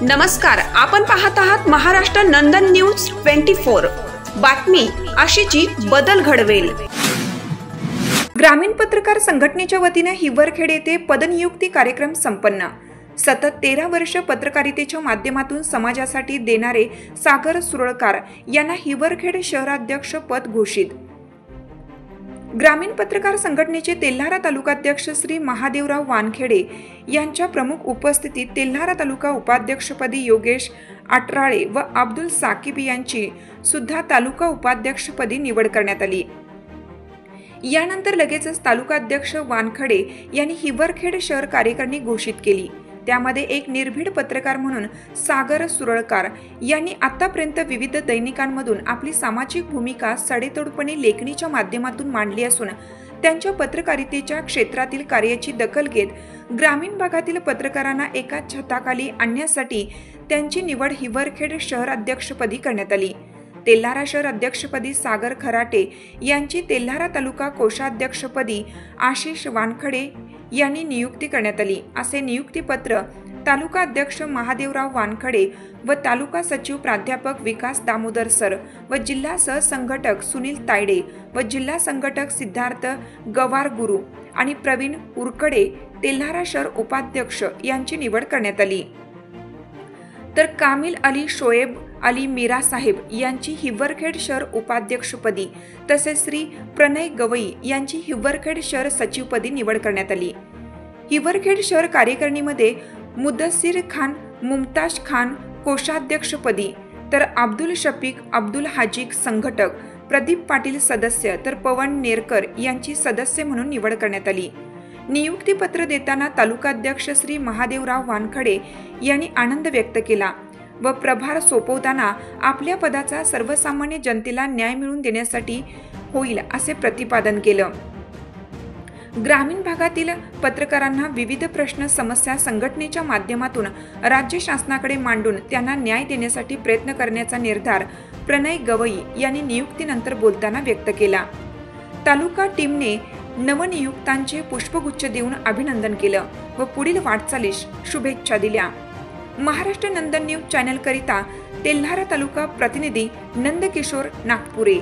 नमस्कार, आपण पाहत आहात महाराष्ट्र नंदन न्यूज 24। बातमी आशीची बदल घडवेल। ग्रामीण पत्रकार संघटनेच्या वतीने हिवरखेड येथे पदनियुक्ती कार्यक्रम संपन्न। सतत 13 वर्ष पत्रकारितेच्या माध्यमातून समाजासाठी देणारे सागर सुरळकार यांना हिवरखेड शहराध्यक्ष पद घोषित। ग्रामीण पत्रकार संघटनेचे तेल्हारा तालुकाध्यक्ष श्री महादेवराव वानखेडे यांच्या प्रमुख उपस्थितीत तेल्हारा तालुका उपाध्यक्षपदी योगेश आटराळे व अब्दुल साकिब यांची सुद्धा तालुका उपाध्यक्षपदी निवड करण्यात आली। यानंतर लगेचच तालुकाध्यक्ष वानखेडे यांनी हिवरखेड शहर कार्यकारिणी घोषित केली। त्यामध्ये एक निर्भीड पत्रकार म्हणून सागर सुरळकार यांनी आतापर्यंत विविध दैनिकांमधून आपली सामाजिक भूमिका सडेतोडपणे लेखणीच्या माध्यमातून मांडली असून त्यांच्या पत्रकारितेच्या क्षेत्रातील कार्याची दखल घेत ग्रामीण भागातील पत्रकारांना एका छताखाली आणण्यासाठी त्यांची निवड हिवरखेड शहर अध्यक्षपदी करण्यात आली। तेल्हारा शहर अध्यक्षपदी सागर खराटे यांची तेल्हारा तालुका कोषाध्यक्षपदी आशिष वानखडे यांनी नियुक्ती करण्यात आली। असे नियुक्तीपत्र तालुका अध्यक्ष महादेवराव वानखडे व तालुका सचिव प्राध्यापक विकास दामोदर सर व जिल्हा सहसंघटक सुनील तायडे व जिल्हा संघटक सिद्धार्थ गवार गुरु आणि प्रवीण उरकडे तेल्हारा शहर उपाध्यक्ष यांची निवड करण्यात आली। तर कामिल अली शोएब अली मीरा साहेब यांची हिवरखेड शहर उपाध्यक्षपदी तसेच श्री प्रणय गवई यांची हिवरखेड शहर सचिवपदी निवड करण्यात आली। हिवरखेड शहर कार्यकारिणीमध्ये मुदस्सीर खान मुमताज खान कोषाध्यक्षपदी तर अब्दुल शफीक अब्दुल हाजिक संघटक, प्रदीप पाटील सदस्य तर पवन नेरकर यांची सदस्य म्हणून निवड करण्यात आली। नियुक्तीपत्र देताना तालुकाध्यक्ष श्री महादेवराव वानखडे यांनी आनंद व्यक्त केला व प्रभार सोपवताना आपल्या पदाचा सर्वसामान्य जनतेला न्याय मिळवून देण्यासाठी होईल असे प्रतिपादन केलं। ग्रामीण भागातील पत्रकारांना विविध प्रश्न समस्या संघटनेच्या माध्यमातून राज्य शासनाकडे मांडून त्यांना न्याय देण्यासाठी प्रयत्न करण्याचा निर्धार प्रणय गवई यांनी नियुक्तीनंतर बोलताना व्यक्त केला। तालुका टीमने नवनियुक्तांचे पुष्पगुच्छ देऊन अभिनंदन केलं व पुढील वाटचालीस शुभेच्छा दिल्या। महाराष्ट्र नंदन न्यूज चॅनल करिता तेल्हारा तालुका प्रतिनिधी नंदकिशोर नागपुरे।